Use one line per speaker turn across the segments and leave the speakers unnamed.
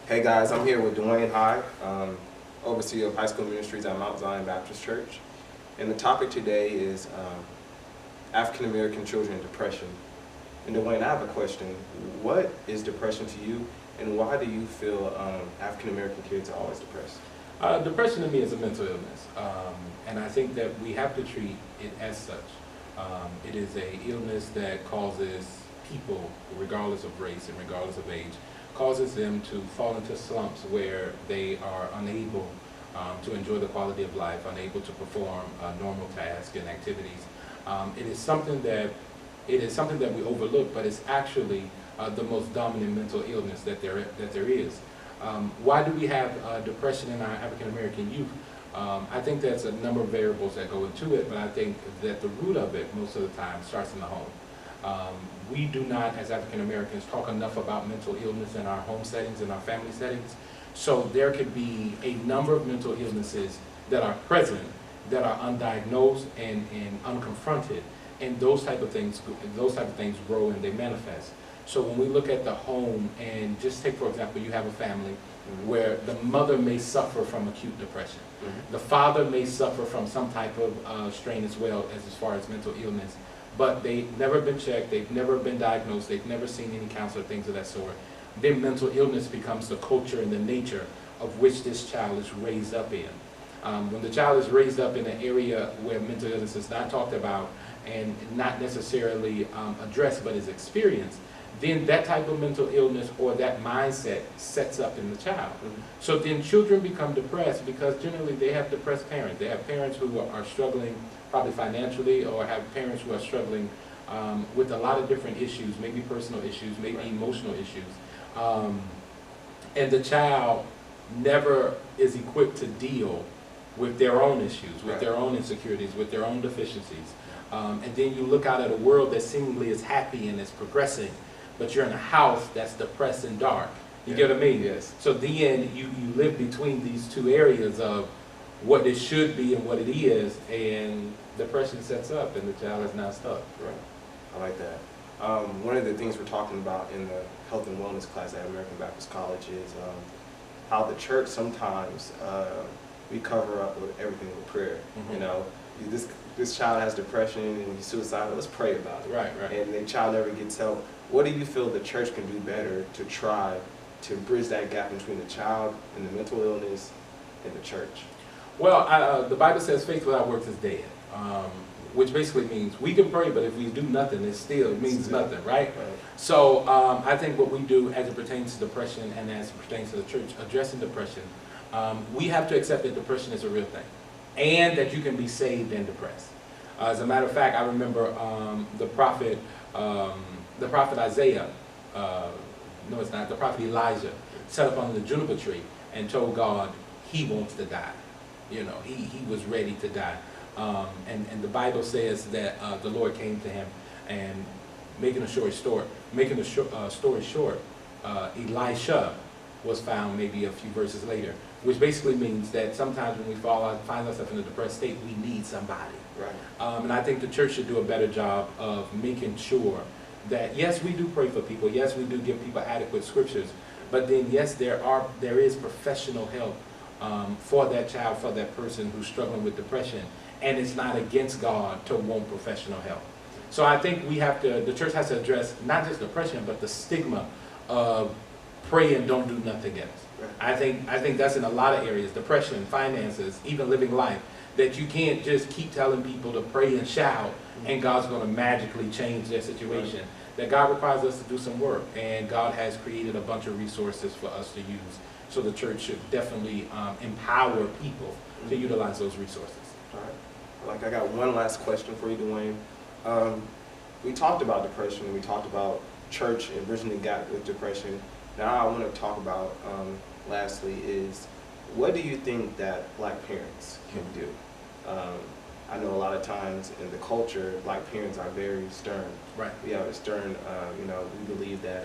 Hey guys, I'm here with Dewayne High, overseer of high school ministries at Mount Zion Baptist Church. And the topic today is African American children and depression. And Dewayne, I have a question. What is depression to you, and why do you feel African American kids are always depressed?
Depression to me is a mental illness, and I think that we have to treat it as such. It is an illness that causes people, regardless of race and regardless of age, causes them to fall into slumps where they are unable to enjoy the quality of life, unable to perform normal tasks and activities. It is something that we overlook, but it's actually the most dominant mental illness that there is. Why do we have depression in our African American youth? I think there's a number of variables that go into it, but I think that the root of it most of the time starts in the home. We do not, as African Americans, talk enough about mental illness in our home settings, in our family settings. So there could be a number of mental illnesses that are present, that are undiagnosed and unconfronted, and those type of things grow and they manifest. So when we look at the home, and just take for example, you have a family where the mother may suffer from acute depression. The father may suffer from some type of strain as well as far as mental illness, but they've never been checked, they've never been diagnosed, they've never seen any counselor, things of that sort. Then mental illness becomes the culture and the nature of which this child is raised up in. When the child is raised up in an area where mental illness is not talked about and not necessarily addressed but is experienced, then that type of mental illness or that mindset sets up in the child. So then children become depressed because generally they have depressed parents. They have parents who are struggling probably financially, or have parents who are struggling with a lot of different issues, maybe personal issues, maybe emotional issues. And the child never is equipped to deal with their own issues, with their own insecurities, with their own deficiencies. And then you look out at a world that seemingly is happy and is progressing, but you're in a house that's depressed and dark. You get what I mean?
Yes.
So then you live between these two areas of what it should be and what it is, and depression sets up and the child is now stuck.
Right. I like that. One of the things we're talking about in the health and wellness class at American Baptist College is how the church sometimes we cover up with everything with prayer. You know, this child has depression and he's suicidal, let's pray about it.
Right.
And the child never gets help. What do you feel the church can do better to try to bridge that gap between the child and the mental illness and the church?
Well, the Bible says faith without works is dead, which basically means we can pray, but if we do nothing, it means nothing, right? So I think what we do as it pertains to depression and as it pertains to the church addressing depression, we have to accept that depression is a real thing and that you can be saved and depressed. As a matter of fact, I remember the prophet Isaiah, no it's not, the prophet Elijah sat up under the juniper tree and told God he wants to die. You know, he was ready to die. And the Bible says that the Lord came to him, and making a story short, Elisha was found maybe a few verses later, which basically means that sometimes when we find ourselves in a depressed state, we need somebody.
Right.
And I think the church should do a better job of making sure that, yes, we do pray for people, yes, we do give people adequate scriptures, but then, yes, there is professional help for that child, for that person who's struggling with depression, and it's not against God to want professional help. So I think the church has to address not just depression, but the stigma of pray and don't do nothing else.
Right.
I think that's in a lot of areas, depression, finances, even living life, that you can't just keep telling people to pray and shout and God's going to magically change their situation. Right. That God requires us to do some work, and God has created a bunch of resources for us to use. So the church should definitely empower people to utilize those resources.
All right. I got one last question for you, Dewayne. We talked about depression, and we talked about church and bridging the gap with depression. Now I want to talk about, lastly, is what do you think that black parents can do? I know a lot of times in the culture, black parents are very stern.
Right.
We have a stern, we believe that,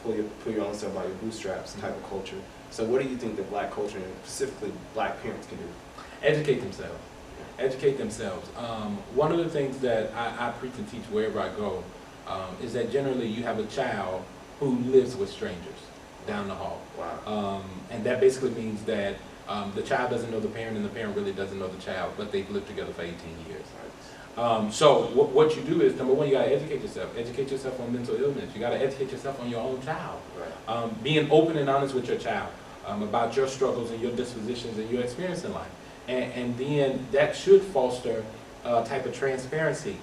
pull your own self by your bootstraps type of culture. So what do you think the black culture, and specifically black parents, can do?
Educate themselves. Educate themselves. One of the things that I preach and teach wherever I go is that generally you have a child who lives with strangers. down the hall.
Wow.
And that basically means that the child doesn't know the parent and the parent really doesn't know the child, but they've lived together for 18 years. So what you do is, number one, you gotta educate yourself. Educate yourself on mental illness. You gotta educate yourself on your own child.
Right.
Being open and honest with your child about your struggles and your dispositions and your experience in life. And then that should foster a type of transparency.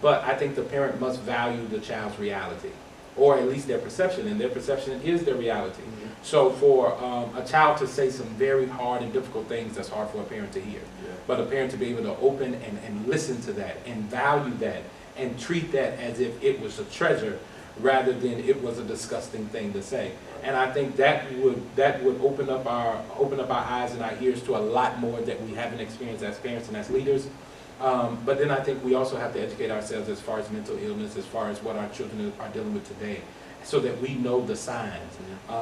But I think the parent must value the child's reality, or at least their perception, and their perception is their reality.
Mm-hmm.
So for a child to say some very hard and difficult things, that's hard for a parent to hear.
Yeah.
But a parent to be able to open and listen to that and value that and treat that as if it was a treasure rather than it was a disgusting thing to say. And I think that would open up our eyes and our ears to a lot more that we haven't experienced as parents and as leaders. But then I think we also have to educate ourselves as far as mental illness, as far as what our children are dealing with today, so that we know the signs.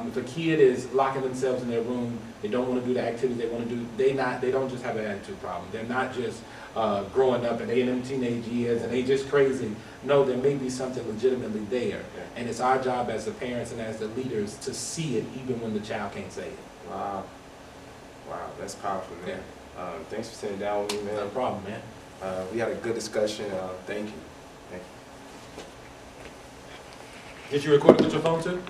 If a kid is locking themselves in their room, they don't want to do the activities they want to do, they don't just have an attitude problem. They're not just growing up and they in them teenage years and they just crazy. No, there may be something legitimately there. And it's our job as the parents and as the leaders to see it even when the child can't say it.
Wow. Wow, that's powerful, man.
Yeah.
Thanks for sitting down with me, man.
No problem, man.
We had a good discussion. Thank you. Thank you.
Did you record it with your phone too?